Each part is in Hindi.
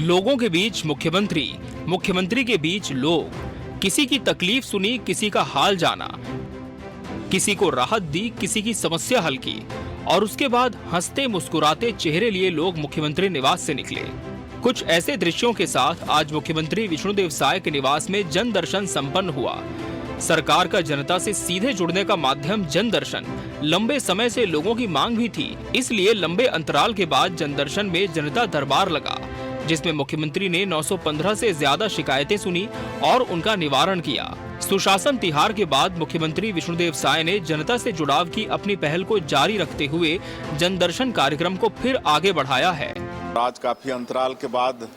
लोगों के बीच मुख्यमंत्री, मुख्यमंत्री के बीच लोग, किसी की तकलीफ सुनी, किसी का हाल जाना, किसी को राहत दी, किसी की समस्या हल की और उसके बाद हंसते मुस्कुराते चेहरे लिए लोग मुख्यमंत्री निवास से निकले। कुछ ऐसे दृश्यों के साथ आज मुख्यमंत्री विष्णुदेव साय के निवास में जन दर्शन संपन्न हुआ। सरकार का जनता से सीधे जुड़ने का माध्यम जन दर्शन लंबे समय से लोगों की मांग भी थी, इसलिए लंबे अंतराल के बाद जन दर्शन में जनता दरबार लगा, जिसमें मुख्यमंत्री ने 915 से ज्यादा शिकायतें सुनी और उनका निवारण किया। सुशासन तिहार के बाद मुख्यमंत्री विष्णुदेव साय ने जनता से जुड़ाव की अपनी पहल को जारी रखते हुए जन दर्शन कार्यक्रम को फिर आगे बढ़ाया है। आज काफी अंतराल के बाद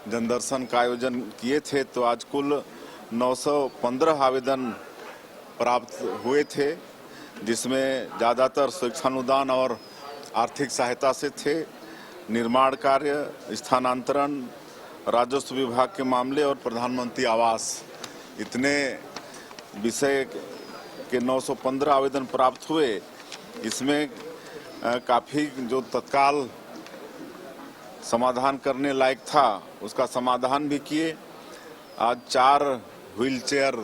जन दर्शन का आयोजन किए थे, तो आज कुल 915 आवेदन प्राप्त हुए थे, जिसमें ज्यादातर शिक्षानुदान और आर्थिक सहायता से थे। निर्माण कार्य, स्थानांतरण, राजस्व विभाग के मामले और प्रधानमंत्री आवास, इतने विषय के 915 आवेदन प्राप्त हुए। इसमें काफ़ी जो तत्काल समाधान करने लायक था उसका समाधान भी किए। आज 4 व्हील चेयर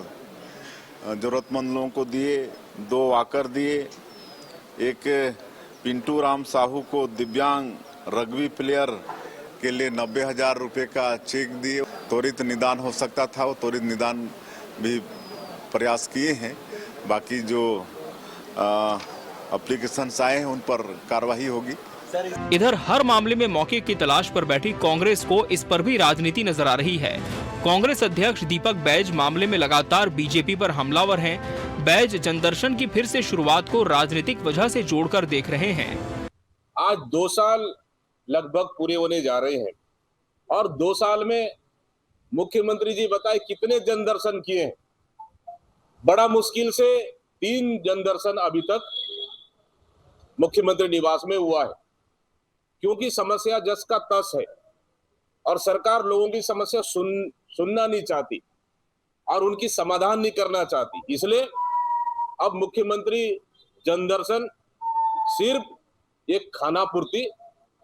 जरूरतमंद लोगों को दिए, 2 वॉकर दिए, एक पिंटू राम साहू को दिव्यांग रग्बी प्लेयर के लिए 90,000 रुपये का चेक दिए। त्वरित निदान हो सकता था, वो त्वरित निदान भी प्रयास किए हैं। बाकी जो एप्लीकेशंस आए हैं उन पर कार्रवाई होगी। इधर हर मामले में मौके की तलाश पर बैठी कांग्रेस को इस पर भी राजनीति नजर आ रही है। कांग्रेस अध्यक्ष दीपक बैज मामले में लगातार बीजेपी पर हमलावर हैं। बैज जनदर्शन की फिर से शुरुआत को राजनीतिक वजह से जोड़कर देख रहे हैं। आज 2 साल लगभग पूरे होने जा रहे हैं और 2 साल में मुख्यमंत्री जी बताए कितने जन दर्शन किए हैं। बड़ा मुश्किल से 3 जन दर्शन अभी तक मुख्यमंत्री निवास में हुआ है, क्योंकि समस्या जस का तस है और सरकार लोगों की समस्या सुनना नहीं चाहती और उनकी समाधान नहीं करना चाहती। इसलिए अब मुख्यमंत्री जन दर्शन सिर्फ एक खानापूर्ति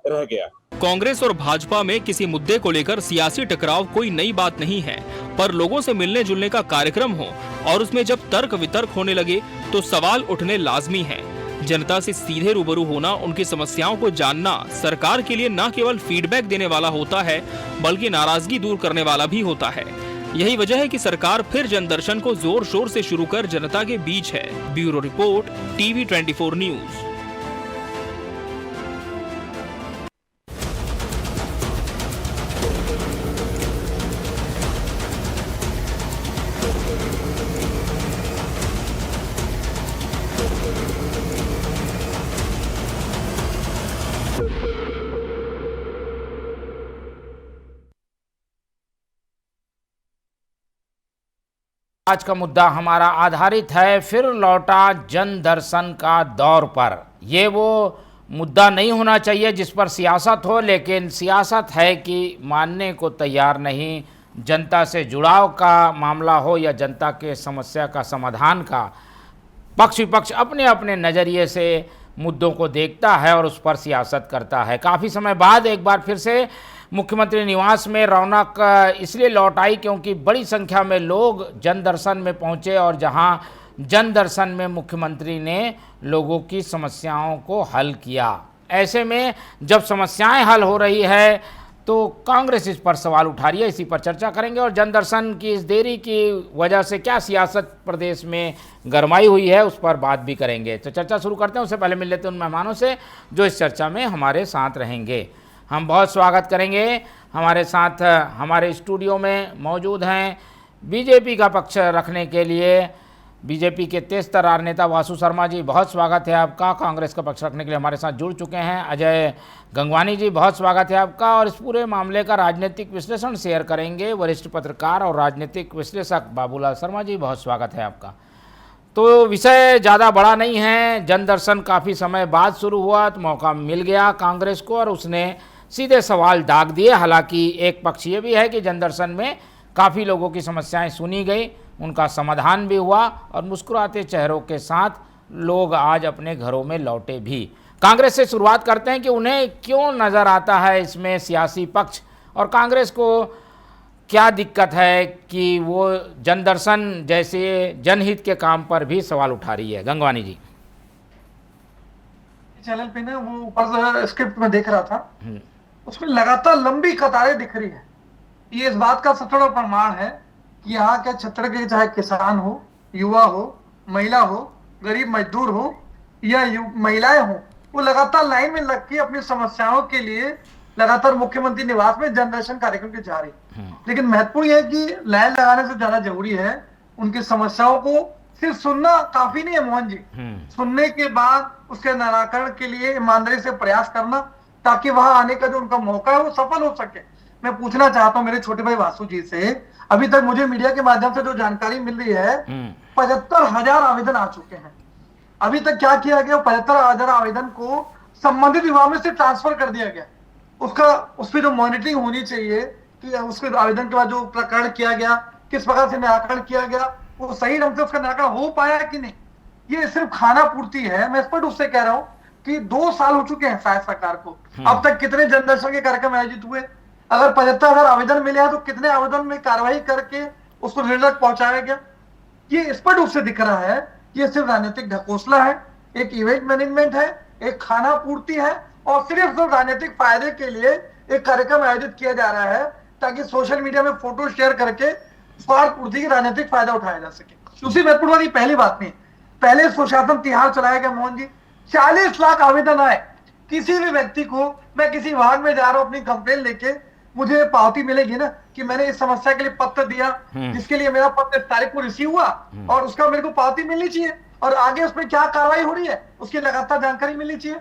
रह गया। कांग्रेस और भाजपा में किसी मुद्दे को लेकर सियासी टकराव कोई नई बात नहीं है, पर लोगों से मिलने जुलने का कार्यक्रम हो और उसमें जब तर्क वितर्क होने लगे तो सवाल उठने लाजमी है। जनता से सीधे रूबरू होना, उनकी समस्याओं को जानना सरकार के लिए न केवल फीडबैक देने वाला होता है बल्कि नाराजगी दूर करने वाला भी होता है। यही वजह है कि सरकार फिर जन दर्शन को जोर शोर से शुरू कर जनता के बीच है। Bureau report, TV 24 news. आज का मुद्दा हमारा आधारित है फिर लौटा जन दर्शन का दौर पर। ये वो मुद्दा नहीं होना चाहिए जिस पर सियासत हो, लेकिन सियासत है कि मानने को तैयार नहीं। जनता से जुड़ाव का मामला हो या जनता के समस्या का समाधान का, पक्ष विपक्ष अपने अपने नज़रिए से मुद्दों को देखता है और उस पर सियासत करता है। काफ़ी समय बाद एक बार फिर से मुख्यमंत्री निवास में रौनक इसलिए लौट आई क्योंकि बड़ी संख्या में लोग जन दर्शन में पहुंचे और जहां जन दर्शन में मुख्यमंत्री ने लोगों की समस्याओं को हल किया। ऐसे में जब समस्याएं हल हो रही है तो कांग्रेस इस पर सवाल उठा रही है। इसी पर चर्चा करेंगे और जन दर्शन की इस देरी की वजह से क्या सियासत प्रदेश में गरमाई हुई है उस पर बात भी करेंगे। तो चर्चा शुरू करते हैं, उससे पहले मिल लेते हैं उन मेहमानों से जो इस चर्चा में हमारे साथ रहेंगे। हम बहुत स्वागत करेंगे। हमारे साथ हमारे स्टूडियो में मौजूद हैं बीजेपी का पक्ष रखने के लिए बीजेपी के तेज तर्रार नेता वासु शर्मा जी, बहुत स्वागत है आपका। कांग्रेस का पक्ष रखने के लिए हमारे साथ जुड़ चुके हैं अजय गंगवानी जी, बहुत स्वागत है आपका। और इस पूरे मामले का राजनीतिक विश्लेषण शेयर करेंगे वरिष्ठ पत्रकार और राजनीतिक विश्लेषक बाबूलाल शर्मा जी, बहुत स्वागत है आपका। तो विषय ज़्यादा बड़ा नहीं है, जन दर्शन काफ़ी समय बाद शुरू हुआ तो मौका मिल गया कांग्रेस को और उसने सीधे सवाल दाग दिए। हालांकि एक पक्ष ये भी है कि जन दर्शन में काफ़ी लोगों की समस्याएं सुनी गई, उनका समाधान भी हुआ और मुस्कुराते चेहरों के साथ लोग आज अपने घरों में लौटे भी। कांग्रेस से शुरुआत करते हैं कि उन्हें क्यों नज़र आता है इसमें सियासी पक्ष और कांग्रेस को क्या दिक्कत है कि वो जनदर्शन जैसे जनहित के काम पर भी सवाल उठा रही है? गंगवानी जी। चैनल पे ना वो ऊपर स्क्रिप्ट में देख रहा था, उसमें लगातार लंबी कतारें दिख रही है। ये इस बात का सबसे बड़ा प्रमाण है कि यहाँ के क्षेत्र के चाहे किसान हो, युवा हो, महिला हो, गरीब मजदूर हो या महिलाएं हो, वो लगातार लाइन में लग के अपनी समस्याओं के लिए लगातार मुख्यमंत्री निवास में जनदर्शन कार्यक्रम के जा रही। लेकिन महत्वपूर्ण यह है कि लाइन लगाने से ज्यादा जरूरी है उनकी समस्याओं को सिर्फ सुनना काफी नहीं है मोहन जी, सुनने के बाद उसके निराकरण के लिए ईमानदारी से प्रयास करना, ताकि वहां आने का जो उनका मौका है वो सफल हो सके। मैं पूछना चाहता हूं मेरे छोटे भाई वासु जी से, अभी तक मुझे मीडिया के माध्यम से जो जानकारी मिल रही है 75,000 आवेदन आ चुके हैं। अभी तक क्या किया गया, 75,000 आवेदन को संबंधित विभाग में से ट्रांसफर कर दिया गया। उस पर जो मॉनिटरिंग होनी चाहिए कि उसके आवेदन के बाद जो प्रकरण किया गया, किस प्रकार से निराकरण किया गया, वो सही ढंग से उसका निराकरण हो पाया कि नहीं, ये सिर्फ खाना पूर्ति है। मैं स्पष्ट रूप से कह रहा हूं कि 2 साल हो चुके हैं शायद सरकार को, अब तक कितने जनदर्शन के कार्यक्रम आयोजित हुए? अगर 75,000 आवेदन मिले हैं तो कितने आवेदन में कार्रवाई करके उसको निर्णय तक पहुंचाया गया? ये स्पष्ट रूप से दिख रहा है ये सिर्फ राजनीतिक ढकोसला है, एक इवेंट मैनेजमेंट है, एक खाना पूर्ति है और सिर्फ राजनीतिक फायदे के लिए एक कार्यक्रम आयोजित किया जा रहा है ताकि सोशल मीडिया में फोटो शेयर करके स्वार्थ पूर्ति की राजनीतिक फायदा उठाया जा सके। दूसरी महत्वपूर्ण वाली पहली बात नहीं, पहले सुशासन तिहार चलाया गया मोहन जी, 40 लाख आवेदन आए। किसी भी व्यक्ति को, मैं किसी विभाग में जा रहा हूं अपनी कंप्लेन लेके, मुझे पावती मिलेगी ना कि मैंने इस समस्या के लिए पत्र दिया, जिसके लिए मेरा पत्र इस तारीख को रिसीव हुआ और उसका मेरे को पावती मिलनी चाहिए और आगे उसमें क्या कार्रवाई हो रही है उसकी लगातार जानकारी मिलनी चाहिए।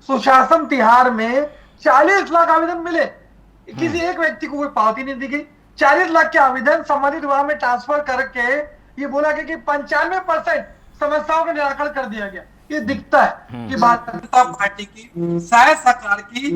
सुशासन तिहार में 40 लाख आवेदन मिले, किसी एक व्यक्ति को कोई पावती नहीं दी गई। 40 लाख के आवेदन संबंधित विभाग में ट्रांसफर करके ये बोला गया कि 95% समस्याओं का निराकरण कर दिया गया। ये दिखता है कि भारतीय जनता पार्टी की, शायद सरकार की,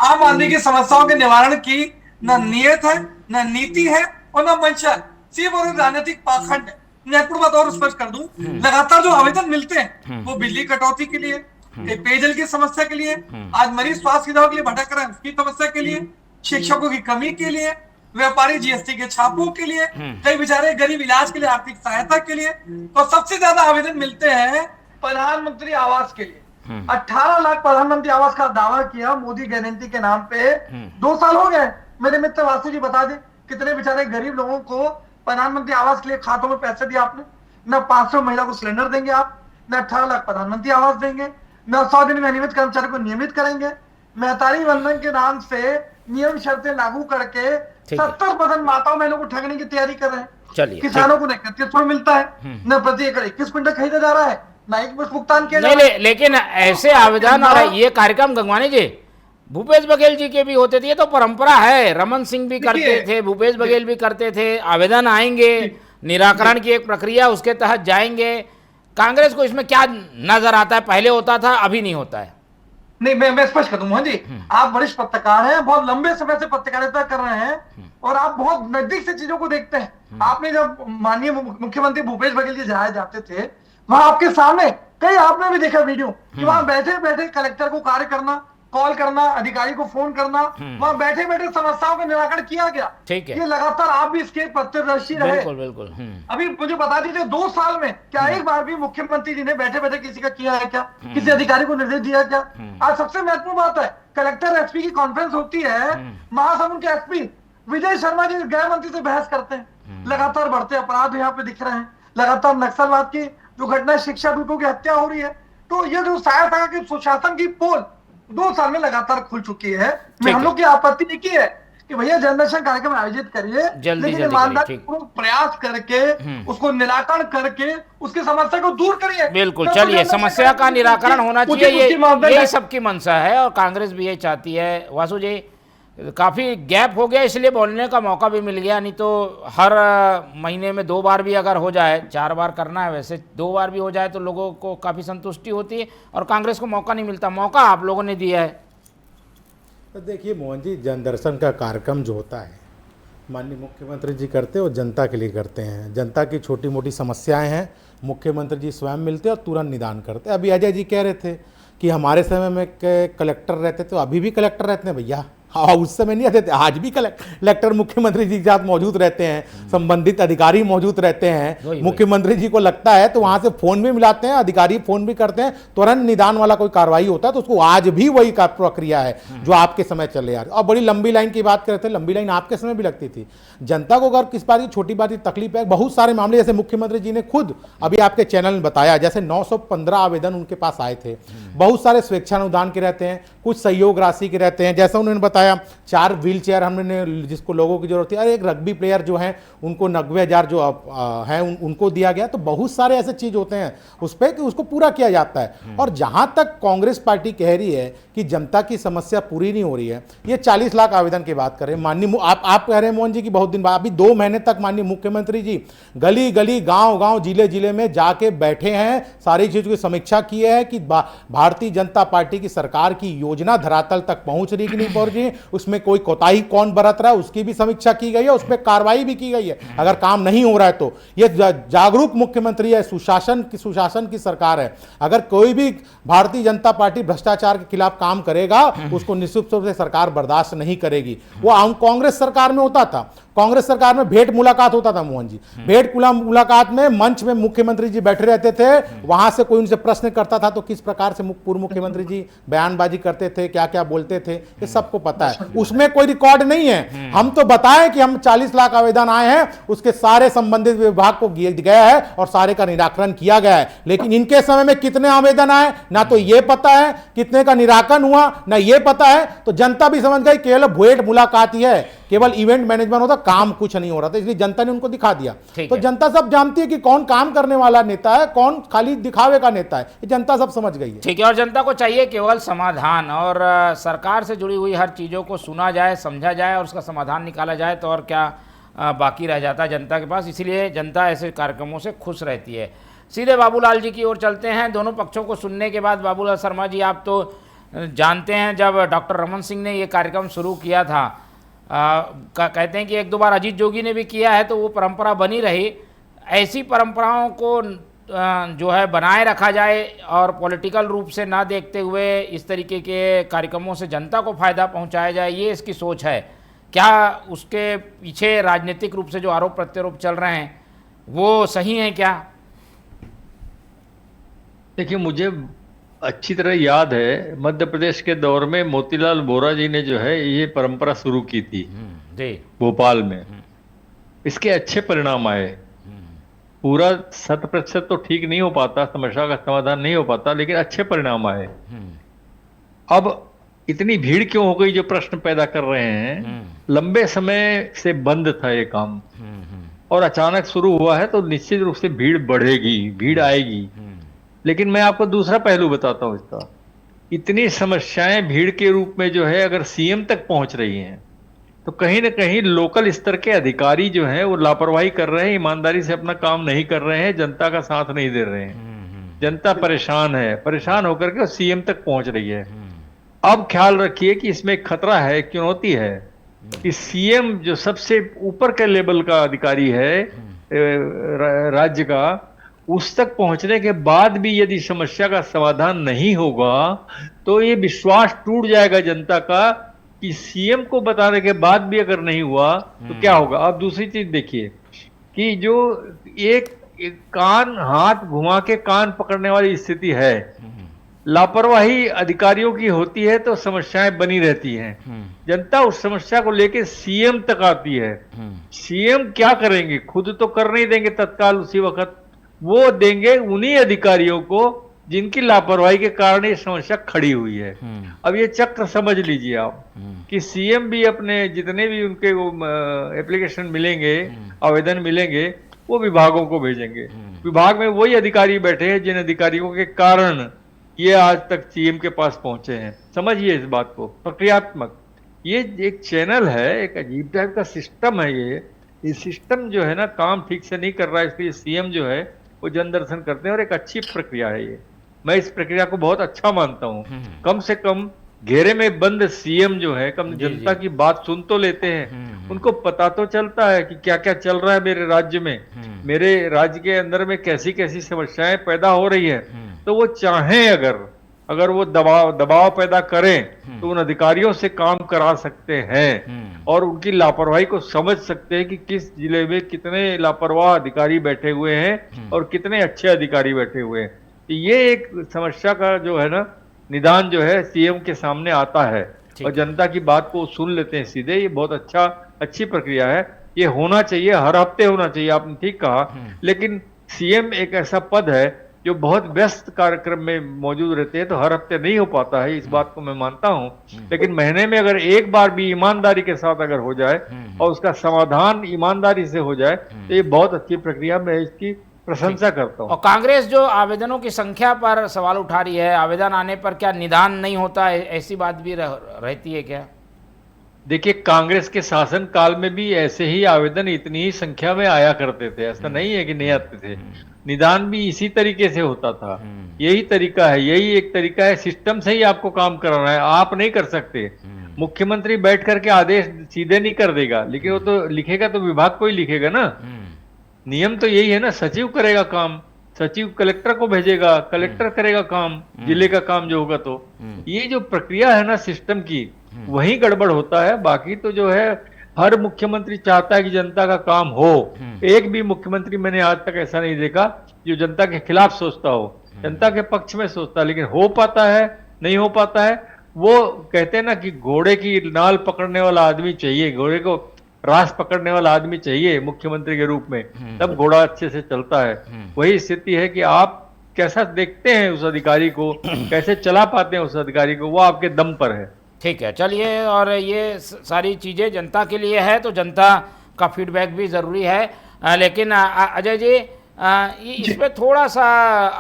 आम आदमी की समस्याओं के निवारण की न नियत है, न नीति है और न मंशा है, सिर्फ और राजनीतिक पाखंड है। मैं एक बात और स्पष्ट कर दूं, लगातार जो आवेदन मिलते हैं वो बिजली कटौती के लिए, पेयजल की समस्या के लिए, आज मरीज स्वास्थ्य सुविधाओं के लिए भटक रहे हैं उसकी समस्या के लिए, शिक्षकों की कमी के लिए, व्यापारी जीएसटी के छापों के लिए, कई बेचारे गरीब इलाज के लिए, आर्थिक सहायता के लिए, तो सबसे ज्यादा आवेदन मिलते हैं प्रधानमंत्री आवास के लिए। 18 लाख प्रधानमंत्री आवास का दावा किया मोदी गारंटी के नाम पे। 2 साल हो गए। मेरे मित्र वासु जी बता दे कितने बेचारे गरीब लोगों को प्रधानमंत्री आवास के लिए खातों में पैसे दिए आपने? न 500 महिला को सिलेंडर देंगे आप, न 18 लाख प्रधानमंत्री आवास देंगे, न 100 दिन में नियमित कर्मचारी को नियमित करेंगे। महतारी वंदन के नाम से नियम शर्तें लागू करके 70% माताओं बहनों को ठगने की तैयारी कर रहे हैं। किसानों को न 31 मिलता है, न प्रति एकड़ 21 क्विंटल खरीदा जा रहा है, न एक मुश्त भुगतान किया जा रहा है। लेकिन ऐसे आवेदन और ये कार्यक्रम गंगवानी जी भूपेश बघेल जी के भी होते थे, ये तो परंपरा है। रमन सिंह भी करते थे, भूपेश बघेल भी करते थे। आवेदन आएंगे, निराकरण की एक प्रक्रिया, उसके तहत जाएंगे। कांग्रेस को इसमें क्या नजर आता है? पहले होता था, अभी नहीं होता है। नहीं, मैं स्पष्ट कर दूं मोहन जी, आप वरिष्ठ पत्रकार हैं, बहुत लंबे समय से पत्रकारिता कर रहे हैं और आप बहुत नजदीक से चीजों को देखते हैं। आपने जब माननीय मुख्यमंत्री भूपेश बघेल जी जाया जाते थे, वहां आपके सामने कई, आपने भी देखा वीडियो कि वहां बैठे बैठे कलेक्टर को कार्य करना, कॉल करना, अधिकारी को फोन करना, वहां बैठे बैठे समस्याओं का निराकरण किया गया। ठीक है, ये लगातार आप भी इसके प्रत्यक्षदर्शी रहे। बिल्कुल बिल्कुल। अभी मुझे बता दीजिए 2 साल में क्या एक बार भी मुख्यमंत्री जी ने बैठे बैठे किसी का किया है क्या? किसी अधिकारी को निर्देश दिया क्या? आज सबसे महत्वपूर्ण बात है, कलेक्टर एसपी की कॉन्फ्रेंस होती है, महासमुंद के एसपी विजय शर्मा जी गृह मंत्री से बहस करते हैं। लगातार बढ़ते अपराध यहाँ पे दिख रहे हैं, लगातार नक्सलवाद की जो घटना, शिक्षा दूतों की हत्या हो रही है। तो ये जो सहायता की सुशासन की पोल 2 साल में लगातार खुल चुकी है। मैं हम लोग की आपत्ति नहीं की है कि भैया जनदर्शन कार्यक्रम आयोजित करिए, लेकिन ईमानदारी प्रयास करके उसको निराकरण करके उसकी समस्या को दूर करिए। बिल्कुल, चलिए, समस्या का निराकरण होना चाहिए, ये सबकी मंशा है और कांग्रेस भी ये चाहती है। वासु जी, काफ़ी गैप हो गया इसलिए बोलने का मौका भी मिल गया, नहीं तो हर महीने में 2 बार भी अगर हो जाए, 4 बार करना है वैसे, 2 बार भी हो जाए तो लोगों को काफ़ी संतुष्टि होती है और कांग्रेस को मौका नहीं मिलता। मौका आप लोगों ने दिया है। तो देखिए मोहन जी, जनदर्शन का कार्यक्रम जो होता है माननीय मुख्यमंत्री जी करते हैं और जनता के लिए करते हैं। जनता की छोटी मोटी समस्याएं हैं, मुख्यमंत्री जी स्वयं मिलते और तुरंत निदान करते। अभी अजय जी कह रहे थे कि हमारे समय में कलेक्टर रहते, तो अभी भी कलेक्टर रहते हैं भैया। हाँ, उस समय नहीं आते थे, आज भी कलेक्टर मुख्यमंत्री जी के साथ मौजूद रहते हैं, संबंधित अधिकारी मौजूद रहते हैं। मुख्यमंत्री जी को लगता है तो वहां से फोन भी मिलाते हैं, अधिकारी फोन भी करते हैं, तुरंत निदान वाला कोई कार्रवाई होता है। तो उसको आज भी वही प्रक्रिया है जो आपके समय चले आ रही। और बड़ी लंबी लाइन की बात करते थे, लंबी लाइन आपके समय भी लगती थी। जनता को अगर किस बात की छोटी बात की तकलीफ है, बहुत सारे मामले जैसे मुख्यमंत्री जी ने खुद अभी आपके चैनल में बताया, जैसे 915 आवेदन उनके पास आए थे। बहुत सारे स्वेच्छानुदान के रहते हैं, कुछ सहयोग राशि के रहते हैं, जैसा उन्होंने बताया 4 व्हील चेयर हमने जिसको लोगों की जरूरत थी, और एक रग्बी प्लेयर जो है उनको 90,000 जो है उनको दिया गया। तो बहुत सारे ऐसे चीज होते हैं उस पर कि उसको पूरा किया जाता है। और जहां तक कांग्रेस पार्टी कह रही है कि जनता की समस्या पूरी नहीं हो रही है, ये 40 लाख आवेदन की बात करें, माननीय आप कह रहे हैं मोहन जी की बहुत दिन बाद, अभी 2 महीने तक माननीय मुख्यमंत्री जी गली गली गांव गांव जिले जिले में जाके बैठे हैं, सारी चीजों की समीक्षा की है कि भारतीय जनता पार्टी की सरकार की योजना धरातल तक पहुंच रही कि नहीं पहुंच रही, उसमें कोई कोताही कौन बरत रहा है उसकी भी समीक्षा की गई है, उस पर कार्रवाई भी की गई है अगर काम नहीं हो रहा है तो। ये जागरूक मुख्यमंत्री है, सुशासन की सरकार है। अगर कोई भी भारतीय जनता पार्टी भ्रष्टाचार के खिलाफ काम करेगा उसको निश्चित रूप से सरकार बर्दाश्त नहीं करेगी। वो कांग्रेस सरकार में होता था, कांग्रेस सरकार में भेंट मुलाकात होता था मोहन जी, भेंट मुलाकात में मंच में मुख्यमंत्री जी बैठे रहते थे, वहां से कोई उनसे प्रश्न करता था तो किस प्रकार से पूर्व मुख्यमंत्री जी बयानबाजी करते थे, क्या क्या बोलते थे, ये सबको पता है। उसमें कोई रिकॉर्ड नहीं है। हम तो बताएं कि हम 40 लाख आवेदन आए हैं, उसके सारे संबंधित विभाग को गया है और सारे का निराकरण किया गया है। लेकिन इनके समय में कितने आवेदन आए ना तो ये पता है, कितने का निराकरण हुआ ना ये पता है। तो जनता भी समझ गई केवल भेंट मुलाकात ही है, केवल इवेंट मैनेजमेंट होता, काम कुछ नहीं हो रहा था, इसलिए जनता ने उनको दिखा दिया। तो जनता सब जानती है कि कौन काम करने वाला नेता है, कौन खाली दिखावे का नेता है, ये जनता सब समझ गई है। ठीक है, और जनता को चाहिए केवल समाधान, और सरकार से जुड़ी हुई हर चीज़ों को सुना जाए, समझा जाए और उसका समाधान निकाला जाए, तो और क्या बाकी रह जाता है जनता के पास। इसीलिए जनता ऐसे कार्यक्रमों से खुश रहती है। सीधे बाबूलाल जी की ओर चलते हैं। दोनों पक्षों को सुनने के बाद बाबूलाल शर्मा जी, आप तो जानते हैं जब डॉक्टर रमन सिंह ने ये कार्यक्रम शुरू किया था, कहते हैं कि 1-2 बार अजीत जोगी ने भी किया है, तो वो परंपरा बनी रही। ऐसी परंपराओं को जो है बनाए रखा जाए और पॉलिटिकल रूप से ना देखते हुए इस तरीके के कार्यक्रमों से जनता को फायदा पहुंचाया जाए, ये इसकी सोच है क्या? उसके पीछे राजनीतिक रूप से जो आरोप प्रत्यारोप चल रहे हैं वो सही है क्या? देखिए, मुझे अच्छी तरह याद है मध्य प्रदेश के दौर में मोतीलाल वोरा जी ने जो है ये परंपरा शुरू की थी भोपाल में। इसके अच्छे परिणाम आए। पूरा 100% तो ठीक नहीं हो पाता, समस्या का समाधान नहीं हो पाता, लेकिन अच्छे परिणाम आए। अब इतनी भीड़ क्यों हो गई जो प्रश्न पैदा कर रहे हैं, लंबे समय से बंद था ये काम और अचानक शुरू हुआ है, तो निश्चित रूप से भीड़ बढ़ेगी, भीड़ आएगी। लेकिन मैं आपको दूसरा पहलू बताता हूं इसका। इतनी समस्याएं भीड़ के रूप में जो है अगर सीएम तक पहुंच रही हैं, तो कहीं ना कहीं लोकल स्तर के अधिकारी जो हैं वो लापरवाही कर रहे हैं, ईमानदारी से अपना काम नहीं कर रहे हैं, जनता का साथ नहीं दे रहे हैं। जनता परेशान है, परेशान होकर के सीएम तक पहुंच रही है। अब ख्याल रखिए कि इसमें खतरा है, चुनौती है कि सीएम जो सबसे ऊपर के लेवल का अधिकारी है राज्य का, उस तक पहुंचने के बाद भी यदि समस्या का समाधान नहीं होगा तो ये विश्वास टूट जाएगा जनता का कि सीएम को बताने के बाद भी अगर नहीं हुआ तो क्या होगा। अब दूसरी चीज देखिए कि जो एक कान हाथ घुमा के कान पकड़ने वाली स्थिति है, लापरवाही अधिकारियों की होती है तो समस्याएं बनी रहती हैं। जनता उस समस्या को लेके सीएम तक आती है। सीएम क्या करेंगे, खुद तो कर नहीं देंगे तत्काल उसी वक्त, वो देंगे उन्हीं अधिकारियों को जिनकी लापरवाही के कारण ये समस्या खड़ी हुई है। अब ये चक्र समझ लीजिए आप कि सीएम भी अपने जितने भी उनके एप्लीकेशन मिलेंगे, आवेदन मिलेंगे, वो विभागों को भेजेंगे। विभाग में वही अधिकारी बैठे हैं जिन अधिकारियों के कारण ये आज तक सीएम के पास पहुंचे हैं। समझिए इस बात को, प्रक्रियात्मक ये एक चैनल है, एक अजीब टाइप का सिस्टम है। ये सिस्टम जो है ना काम ठीक से नहीं कर रहा है, इसलिए सीएम जो है वो जन दर्शन करते हैं और एक अच्छी प्रक्रिया है ये। मैं इस प्रक्रिया को बहुत अच्छा मानता हूँ। कम से कम घेरे में बंद सीएम जो है कम जनता की बात सुन तो लेते हैं, उनको पता तो चलता है कि क्या क्या चल रहा है मेरे राज्य में, मेरे राज्य के अंदर में कैसी कैसी समस्याएं पैदा हो रही है। तो वो चाहें अगर अगर वो दबाव पैदा करें तो उन अधिकारियों से काम करा सकते हैं और उनकी लापरवाही को समझ सकते हैं कि किस जिले में कितने लापरवाह अधिकारी बैठे हुए हैं और कितने अच्छे अधिकारी बैठे हुए हैं। ये एक समस्या का जो है ना निदान जो है सीएम के सामने आता है और जनता की बात को सुन लेते हैं सीधे। ये बहुत अच्छी प्रक्रिया है, ये होना चाहिए, हर हफ्ते होना चाहिए, आपने ठीक कहा। लेकिन सीएम एक ऐसा पद है जो बहुत व्यस्त कार्यक्रम में मौजूद रहते हैं, तो हर हफ्ते नहीं हो पाता है, इस बात को मैं मानता हूं। लेकिन महीने में अगर एक बार भी ईमानदारी के साथ अगर हो जाए और उसका समाधान ईमानदारी से हो जाए तो ये बहुत अच्छी प्रक्रिया, मैं इसकी प्रशंसा करता हूं। और कांग्रेस जो आवेदनों की संख्या पर सवाल उठा रही है, आवेदन आने पर क्या निदान नहीं होता है, ऐसी बात भी रहती है क्या? देखिए, कांग्रेस के शासन काल में भी ऐसे ही आवेदन इतनी ही संख्या में आया करते थे, ऐसा नहीं है कि नहीं आते थे। निदान भी इसी तरीके से होता था, यही तरीका है, यही एक तरीका है, सिस्टम से ही आपको काम कराना है, आप नहीं कर सकते। मुख्यमंत्री बैठ करके आदेश सीधे नहीं कर देगा, लेकिन वो तो लिखेगा तो विभाग को ही लिखेगा ना। नियम तो यही है ना, सचिव करेगा काम, सचिव कलेक्टर को भेजेगा, कलेक्टर करेगा काम, जिले का काम जो होगा। तो ये जो प्रक्रिया है ना सिस्टम की, वही गड़बड़ होता है। बाकी तो जो है हर मुख्यमंत्री चाहता है कि जनता का काम हो। एक भी मुख्यमंत्री मैंने आज तक ऐसा नहीं देखा जो जनता के खिलाफ सोचता हो, जनता के पक्ष में सोचता है। लेकिन हो पाता है, नहीं हो पाता है। वो कहते हैं ना कि घोड़े की नाल पकड़ने वाला आदमी चाहिए, घोड़े को रास पकड़ने वाला आदमी चाहिए मुख्यमंत्री के रूप में, तब घोड़ा अच्छे से चलता है। वही स्थिति है कि आप कैसा देखते हैं उस अधिकारी को, कैसे चला पाते हैं उस अधिकारी को, वो आपके दम पर है। ठीक है, चलिए। और ये सारी चीज़ें जनता के लिए है तो जनता का फीडबैक भी ज़रूरी है। लेकिन अजय जी, इस पर थोड़ा सा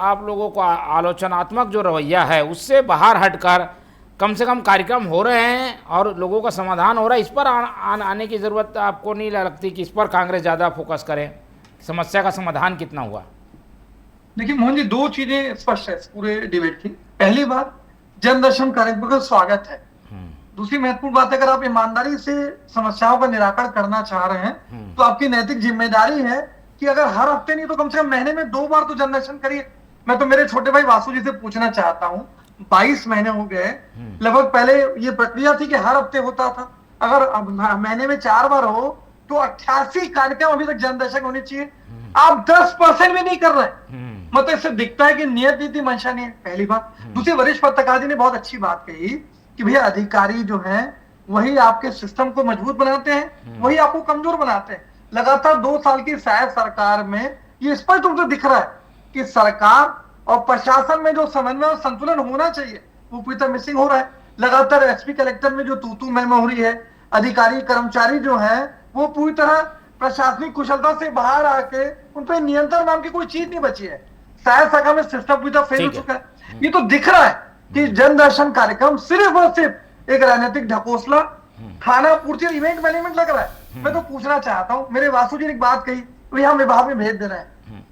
आप लोगों को आलोचनात्मक जो रवैया है उससे बाहर हटकर कम से कम कार्यक्रम हो रहे हैं और लोगों का समाधान हो रहा है, इस पर आने की ज़रूरत आपको नहीं लगती कि इस पर कांग्रेस ज़्यादा फोकस करे? समस्या का समाधान कितना हुआ? देखिए मोहन जी, दो चीजें स्पष्ट है इस पूरे डिबेट की। पहली बात, जन दर्शन कार्यक्रम का स्वागत है। दूसरी महत्वपूर्ण बात, अगर आप ईमानदारी से समस्याओं का निराकरण करना चाह रहे हैं तो आपकी नैतिक जिम्मेदारी है कि अगर हर हफ्ते नहीं तो कम से कम महीने में 2 बार तो जन दर्शन करिए। मैं तो मेरे छोटे भाई वासु जी से पूछना चाहता हूँ, 22 महीने हो गए लगभग, पहले ये प्रक्रिया थी कि हर हफ्ते होता था, अगर महीने में 4 बार हो तो 88 कार्यक्रम अभी तक जन दर्शन होने चाहिए। आप 10% भी नहीं कर रहे, मतलब इससे दिखता है कि नियत नीति मंशा नहीं है, पहली बात। दूसरी, वरिष्ठ पत्रकार जी ने बहुत अच्छी बात कही कि भैया अधिकारी जो हैं वही आपके सिस्टम को मजबूत बनाते हैं, वही आपको कमजोर बनाते हैं। लगातार 2 साल की शायद सरकार में ये स्पष्ट रूप से दिख रहा है कि सरकार और प्रशासन में जो समन्वय और संतुलन होना चाहिए वो पूरी तरह मिसिंग हो रहा है। लगातार एसपी कलेक्टर में जो तू मैम हो रही है, अधिकारी कर्मचारी जो है वो पूरी तरह प्रशासनिक कुशलता से बाहर आके उन पर नियंत्रण नाम की कोई चीज नहीं बची है। शायद शाखा में सिस्टम पूरी तरह फेल हो चुका है। ये तो दिख रहा है कि जन दर्शन कार्यक्रम सिर्फ और सिर्फ एक राजनीतिक ढकोसला, खाना पूर्ति इवेंट मैनेजमेंट लग रहा है। मैं तो पूछना चाहता हूं, मेरे वासु जी ने एक बात कही, भैया हम विभाग में भेज दे रहे हैं।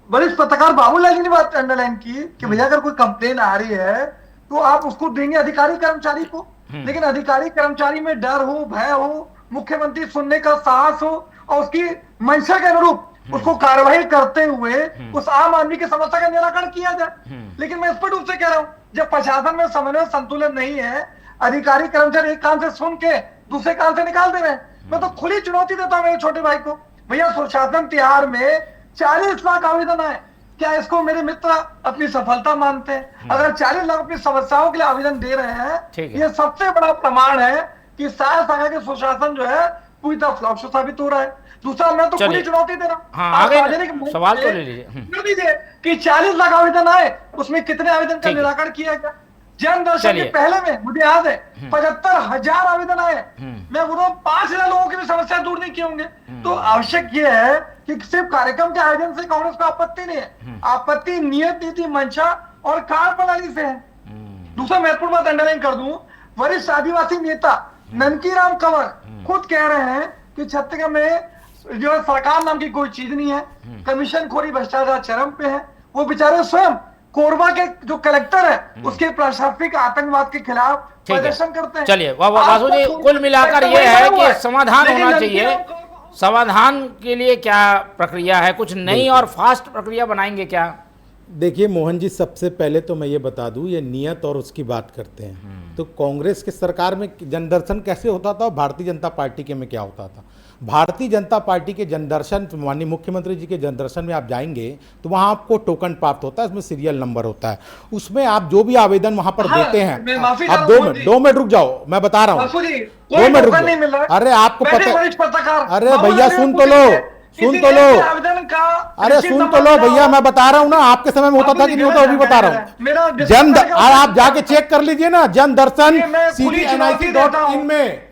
वरिष्ठ पत्रकार बाबूलाल जी ने बात अंडरलाइन की कि भैया अगर कोई कंप्लेन आ रही है तो आप उसको देंगे अधिकारी कर्मचारी को, लेकिन अधिकारी कर्मचारी में डर हो, भय हो, मुख्यमंत्री सुनने का साहस हो और उसकी मंशा के अनुरूप उसको कार्रवाई करते हुए उस आम आदमी की समस्या का निराकरण किया जाए। लेकिन मैं स्पष्ट रूप से कह रहा हूं, जब प्रशासन में समन्वय संतुलन नहीं है, अधिकारी कर्मचारी एक कान से सुन के दूसरे कान से निकाल दे रहे हैं। मैं तो खुली चुनौती देता हूं मेरे छोटे भाई को, भैया सुशासन तिहार में 40 लाख आवेदन आए, क्या इसको मेरे मित्र अपनी सफलता मानते हैं? अगर 40 लाख अपनी समस्याओं के लिए आवेदन दे रहे हैं, ये सबसे बड़ा प्रमाण है कि शायद संघ के सुशासन जो है पूरी तरह फ्लॉप साबित हो रहा है। दूसरा, मैं तो खुली चुनौती दे रहा हूँ, सवाल तो ले लीजिए कि 40 लाख आवेदन आए, उसमें कितने आवेदन का निराकरण किया गया? जन दर्शन के पहले में मुझे याद है 75,000 आवेदन आए, मैं बोल रहा हूँ 5,000 लोगों की भी समस्या दूर नहीं किए होंगे। तो आवश्यक ये है कि सिर्फ कार्यक्रम के आयोजन से कांग्रेस को आपत्ति नहीं है, आपत्ति नियत नीति मंशा और कार्य प्रणाली से है। दूसरा महत्वपूर्ण बात अंडरलाइन कर दूं, वरिष्ठ आदिवासी नेता ननकीराम कंवर खुद कह रहे हैं कि छत्तीसगढ़ में जो है सरकार नाम की कोई चीज नहीं है, कमीशन खोरी भ्रष्टाचार चरम पे है। वो बेचारे स्वयं कोरबा के जो कलेक्टर है उसके प्रशासनिक आतंकवाद के खिलाफ प्रदर्शन करते हैं। चलिए वासु जी, कुल मिलाकर ये है कि समाधान होना चाहिए। समाधान के लिए क्या प्रक्रिया है? कुछ नई और फास्ट प्रक्रिया बनाएंगे क्या? देखिए मोहन जी, सबसे पहले तो मैं ये बता दूं, ये नियत और उसकी बात करते हैं तो कांग्रेस की सरकार में जनदर्शन कैसे होता था और भारतीय जनता पार्टी के में क्या होता था। भारतीय जनता पार्टी के जनदर्शन, माननीय मुख्यमंत्री जी के जनदर्शन में आप जाएंगे तो वहां आपको टोकन प्राप्त होता है, उसमें सीरियल नंबर होता है, उसमें आप जो भी आवेदन वहां पर देते हैं। आप 2 मिनट रुक जाओ, मैं बता रहा हूँ, 2 मिनट रुक जाओ। अरे आपको पता, अरे भैया सुन तो लो, सुन तो लो, अरे सुन तो लो भैया, मैं बता रहा हूँ ना, आपके समय में होता था कि नहीं होता वो भी बता रहा हूँ। आप जाके चेक कर लीजिए ना, जनदर्शन CDNIC.in में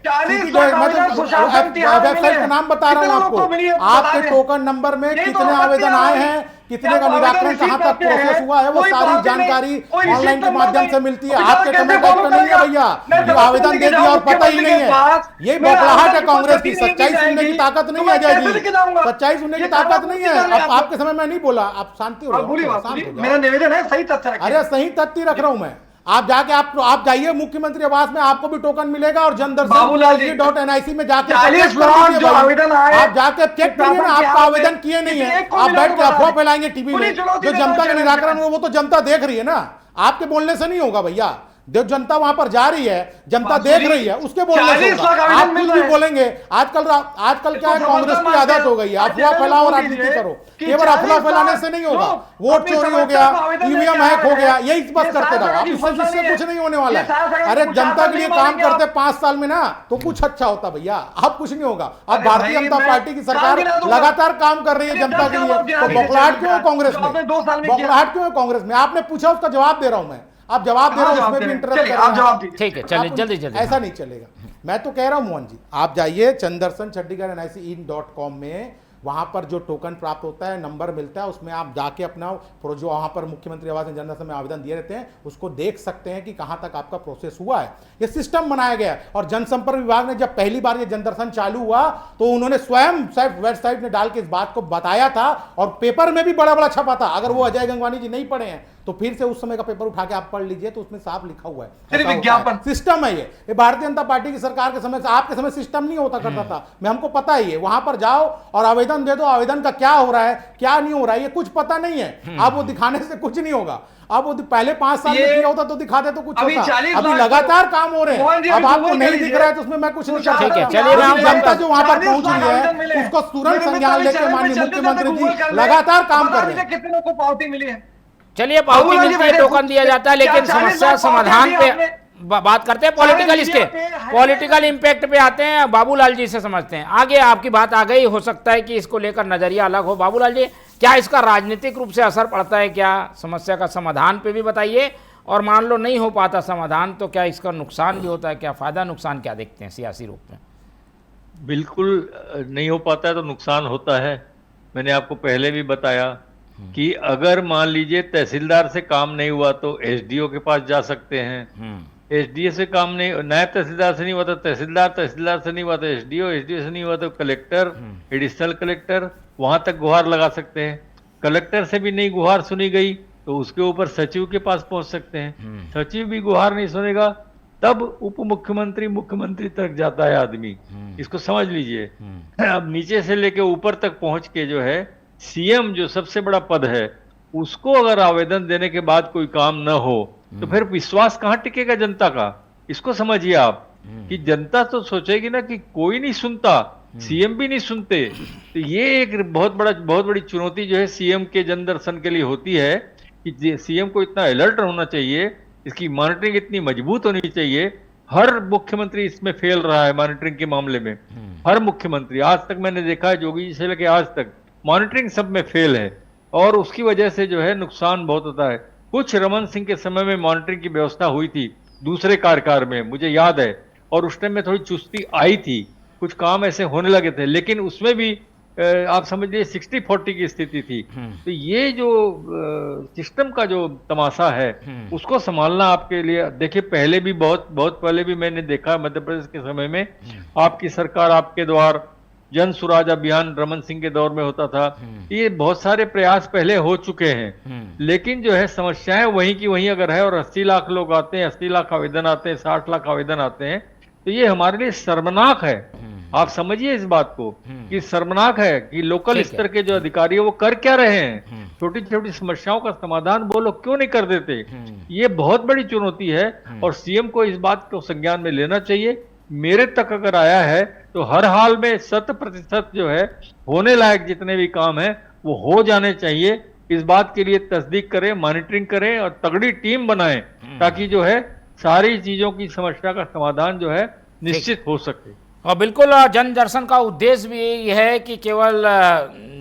वेबसाइट का नाम बता रहा हूँ आपको, आपके टोकन नंबर में कितने आवेदन आए हैं, कितने का निराकरण कहां तक प्रोसेस हुआ है, वो सारी जानकारी ऑनलाइन के माध्यम से मिलती है। आपके समय टाइप का नहीं है भैया, जो आवेदन दे दिया और पता ही नहीं है। ये बौखलाहट है कांग्रेस की, सच्चाई सुनने की ताकत नहीं है अजय जी, सच्चाई सुनने की ताकत नहीं है। अब आपके समय में नहीं बोला, आप शांति हो, मेरा निवेदन है सही तथ्य। अरे सही तथ्य रख रहा हूं मैं। आप जाके आप जाइए मुख्यमंत्री आवास में, आपको भी टोकन मिलेगा और जनदर्शन.NIC में जाके आप जाके चेक करिए ना, आपका आवेदन किए नहीं है, आप बैठ के अफवाह फैलाएंगे टीवी में। जो जनता का निराकरण हो वो तो जनता देख रही है ना, आपके बोलने से नहीं होगा भैया। जो जनता वहां पर जा रही है, जनता देख रही है, उसके बोलने से होगा। आप कुछ भी बोलेंगे। आजकल क्या है, कांग्रेस की आदत हो गई है, अफवाह फैलाओ और राजनीति करो। केवल अफवाह फैलाने से नहीं होगा, वोट चोरी हो गया, EVM हैक हो गया, यही बस करते रहो आप, इससे कुछ नहीं होने वाला है। अरे जनता के लिए काम करते 5 साल में ना तो कुछ अच्छा होता भैया, अब कुछ नहीं होगा। अब भारतीय जनता पार्टी की सरकार लगातार काम कर रही है जनता के लिए, तो बौखलाहट क्यों है कांग्रेस में, बौखलाहट क्यों है कांग्रेस में? आपने पूछा, उसका जवाब दे रहा हूं मैं, आप जवाब दे रहे हो, उसमें भी इंटरप्ट कर रहे हैं। ठीक है, चलिए जल्दी जल्दी, ऐसा नहीं चलेगा। मैं तो कह रहा हूं मोहन जी, आप जाइए जनदर्शन chandigarh.NIC.in.com में, वहां पर जो टोकन प्राप्त होता है, नंबर मिलता है, उसमें आप जाके अपना जो वहां पर मुख्यमंत्री आवास में जनदर्शन में आवेदन दिए रहते हैं, उसको देख सकते हैं कि कहां तक आपका प्रोसेस हुआ है। ये सिस्टम बनाया गया है। और जनसंपर्क विभाग ने जब पहली बार ये जनदर्शन चालू हुआ तो उन्होंने स्वयं वेबसाइट में डाल के इस बात को बताया था, और पेपर में भी बड़ा बड़ा छपा था। अगर वो अजय गंगवानी जी नहीं पढ़े हैं तो फिर से उस समय का पेपर उठा के आप पढ़ लीजिए, तो उसमें साफ लिखा हुआ है, विज्ञापन सिस्टम है। ये भारतीय जनता पार्टी की सरकार के समय से, आपके समय सिस्टम नहीं होता करता था, मैं हमको पता ही है। वहां पर जाओ और आवेदन दे दो, आवेदन का क्या हो रहा है क्या नहीं हो रहा है ये कुछ पता नहीं है। अब वो दिखाने से कुछ नहीं होगा। अब वो पहले 5 साल में किया होता तो दिखाते तो कुछ होता। अभी लगातार काम हो रहे हैं, अब आपको नहीं दिख रहा है तो उसमें मैं कुछ नहीं कर सकता। चलिए, जनता जो वहां पर पहुंच रही है उसको तुरंत संज्ञान लेकर माननीय मुख्यमंत्री जी लगातार काम कर रहे हैं। कितने लोगों को पावती मिली है? चलिए, पावती मिलती है, टोकन दिया जाता है, लेकिन समस्या समाधान पे बात करते हैं। पॉलिटिकल, इसके पॉलिटिकल इंपैक्ट पे आते हैं। बाबूलाल जी से समझते हैं। आगे आपकी बात आ गई, हो सकता है कि इसको लेकर नजरिया अलग हो। बाबूलाल जी, क्या इसका राजनीतिक रूप से असर पड़ता है क्या? समस्या का समाधान पे भी बताइए, और मान लो नहीं हो पाता समाधान तो क्या इसका नुकसान भी होता है? क्या फायदा नुकसान क्या देखते हैं सियासी रूप में? बिल्कुल नहीं हो पाता है तो नुकसान होता है। मैंने आपको पहले भी बताया कि अगर मान लीजिए तहसीलदार से काम नहीं हुआ तो SDO के पास जा सकते हैं। SDO से काम नहीं, नायब तहसीलदार से नहीं हुआ तो तहसीलदार से नहीं हुआ तो SDO से नहीं हुआ तो कलेक्टर, एडिशनल कलेक्टर, वहां तक गुहार लगा सकते हैं। कलेक्टर से भी नहीं गुहार सुनी गई तो उसके ऊपर सचिव के पास पहुंच सकते हैं। सचिव भी गुहार नहीं सुनेगा तब उप मुख्यमंत्री, मुख्यमंत्री तक जाता है आदमी। इसको समझ लीजिए। अब नीचे से लेके ऊपर तक पहुंच के जो है CM जो सबसे बड़ा पद है, उसको अगर आवेदन देने के बाद कोई काम न हो तो फिर विश्वास कहां टिकेगा जनता का? इसको समझिए आप कि जनता तो सोचेगी ना कि कोई नहीं सुनता, CM भी नहीं सुनते। तो ये एक बहुत बड़ी चुनौती जो है CM के जनदर्शन के लिए होती है कि CM को इतना अलर्ट होना चाहिए, इसकी मॉनिटरिंग इतनी मजबूत होनी चाहिए। हर मुख्यमंत्री इसमें फेल रहा है मॉनिटरिंग के मामले में। हर मुख्यमंत्री आज तक मैंने देखा है, योगी जी से लेकर आज तक मॉनिटरिंग सब में फेल है, और उसकी वजह से जो है नुकसान बहुत होता है। कुछ रमन सिंह के समय में मॉनिटरिंग की व्यवस्था हुई थी दूसरे कार्यकाल में, मुझे याद है, और उस टाइम में थोड़ी चुस्ती आई थी, कुछ काम ऐसे होने लगे थे, लेकिन उसमें भी आप समझ लीजिए 60-40 की स्थिति थी। तो ये जो सिस्टम का जो तमाशा है उसको संभालना आपके लिए, देखिए पहले भी बहुत पहले भी मैंने देखा मध्य प्रदेश के समय में आपकी सरकार, आपके द्वार, जन सुराज अभियान रमन सिंह के दौर में होता था। ये बहुत सारे प्रयास पहले हो चुके हैं, लेकिन जो है समस्याएं वहीं की वहीं अगर है, और 80 लाख लोग आते हैं, 80 लाख आवेदन आते हैं, 60 लाख आवेदन आते हैं, तो ये हमारे लिए शर्मनाक है आप समझिए इस बात को कि शर्मनाक है कि लोकल स्तर के जो अधिकारी है वो कर क्या रहे हैं। छोटी छोटी समस्याओं का समाधान वो लोग क्यों नहीं कर देते। ये बहुत बड़ी चुनौती है और सीएम को इस बात को संज्ञान में लेना चाहिए। मेरे तक अगर आया है तो हर हाल में 100% जो है होने लायक जितने भी काम है वो हो जाने चाहिए। इस बात के लिए तस्दीक करें, मॉनिटरिंग करें और तगड़ी टीम बनाएं ताकि जो है सारी चीजों की समस्या का समाधान जो है निश्चित हो सके। और बिल्कुल जन दर्शन का उद्देश्य भी यही है कि केवल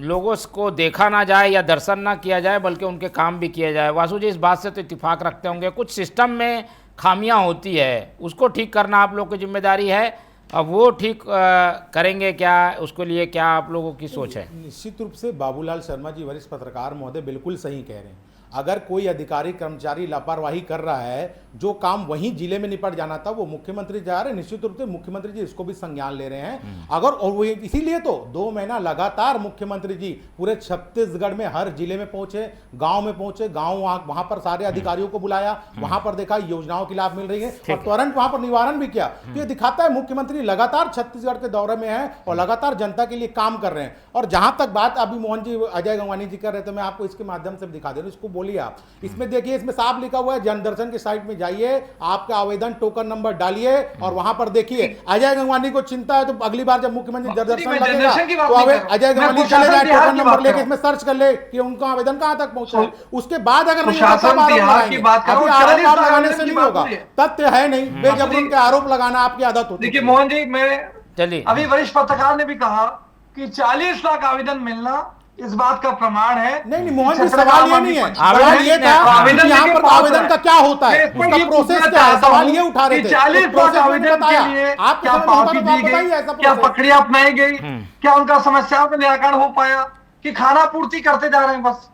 लोगों को देखा ना जाए या दर्शन ना किया जाए बल्कि उनके काम भी किया जाए। वासु जी इस बात से तो इत्तेफाक रखते होंगे, कुछ सिस्टम में खामियां होती है, उसको ठीक करना आप लोग की जिम्मेदारी है। अब वो ठीक करेंगे क्या, उसके लिए क्या आप लोगों की सोच है? निश्चित रूप से बाबूलाल शर्मा जी वरिष्ठ पत्रकार महोदय बिल्कुल सही कह रहे हैं। अगर कोई अधिकारी कर्मचारी लापरवाही कर रहा है, जो काम वहीं जिले में निपट जाना था वो मुख्यमंत्री जा रहे हैं, निश्चित रूप से मुख्यमंत्री जी इसको भी संज्ञान ले रहे हैं। अगर और वो इसीलिए तो 2 महीना लगातार मुख्यमंत्री जी पूरे छत्तीसगढ़ में हर जिले में पहुंचे, गांव में पहुंचे, गांव वहां पर सारे अधिकारियों को बुलाया, वहां पर देखा योजनाओं के लाभ मिल रही है और तुरंत वहां पर निवारण भी किया। तो ये दिखाता है मुख्यमंत्री लगातार छत्तीसगढ़ के दौरे में है और लगातार जनता के लिए काम कर रहे हैं। और जहां तक बात अभी मोहन जी अजय गंगवानी जी कर रहे थे, मैं आपको इसके माध्यम से दिखा दे रहा हूं, इसको बोलिए आप। इसमें देखिए, इसमें साफ लिखा हुआ है जन दर्शन की साइट में जाइए, आपका आवेदन टोकन नंबर डालिए और वहां पर देखिए। अजय गंगवानी को चिंता है तो अगली बार जब मुख्यमंत्री दर्शन लगेगा तो अजय गंगवानी चले जाए, टोकन नंबर लेके इसमें सर्च कर ले कि उनका आवेदन कहां तक पहुंचा है। उसके बाद अगर नहीं होगा तब आरोप लगाएंगे। अभी आरोप लगाने से नहीं होगा, तथ्य है नहीं, बेजबरन के आरोप लगाना आपकी आदत होती है। देखिए मोहन जी, मैं चलिए अभी वरिष्ठ पत्रकार ने भी कहा कि 40 लाख आवेदन मिलना इस बात का प्रमाण है। नहीं मोहन जी, सवाल ये नहीं है, सवाल ये था कि यहाँ पर आवेदन का क्या होता है, उसका प्रोसेस क्या है, सवाल ये उठा रहे थे। 40 लाख आवेदन के लिए आप क्या पावती दी गई, क्या प्रक्रिया अपनाई गई, क्या उनका समस्याओं का निराकरण हो पाया, कि खाना पूर्ति करते जा रहे हैं बस।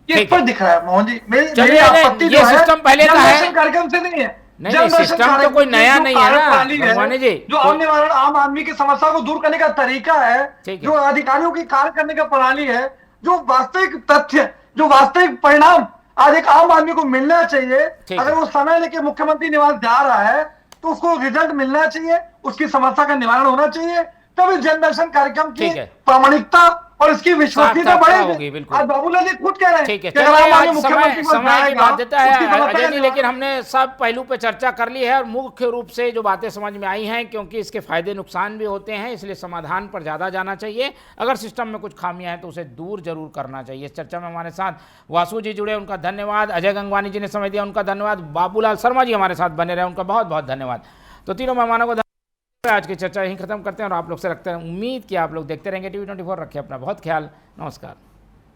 ये पर दिख रहा है मोहन जी। मेरी आपत्ति जो है सिस्टम पहले का है, कार्यक्रम से नहीं है। नहीं, सिस्टम तो कोई नया नहीं है ना भगवानी जी। जो निवारण आम आदमी की समस्या को दूर करने का तरीका है, जो अधिकारियों की कार्य करने का प्रणाली है, जो वास्तविक तथ्य, जो वास्तविक परिणाम आज एक आम आदमी को मिलना चाहिए। अगर वो समय लेके मुख्यमंत्री निवास जा रहा है तो उसको रिजल्ट मिलना चाहिए, उसकी समस्या का निवारण होना चाहिए, तब इस जन दर्शन कार्यक्रम की प्रामाणिकता और इसकी विश्वसनीयता बढ़ेगी। आज बाबूलाल जी खुद कह रहे हैं ठीक है, समय की बाध्यता है अजय जी, लेकिन हमने सब पहलू पे चर्चा कर ली है और मुख्य रूप से जो बातें समझ में आई हैं, क्योंकि इसके फायदे नुकसान भी होते हैं, इसलिए समाधान पर ज़्यादा जाना चाहिए। अगर सिस्टम में कुछ खामियां हैं तो उसे दूर जरूर करना चाहिए। इस चर्चा में हमारे साथ वासु जी जुड़े, उनका धन्यवाद। अजय गंगवानी जी ने समय दिया, उनका धन्यवाद। बाबूलाल शर्मा जी हमारे साथ बने रहे, उनका बहुत बहुत धन्यवाद। तो तीनों मेहमानों को आज की चर्चा यहीं खत्म करते हैं और आप लोग से रखते हैं उम्मीद कि आप लोग देखते रहेंगे TV24। रखिए अपना बहुत ख्याल। नमस्कार।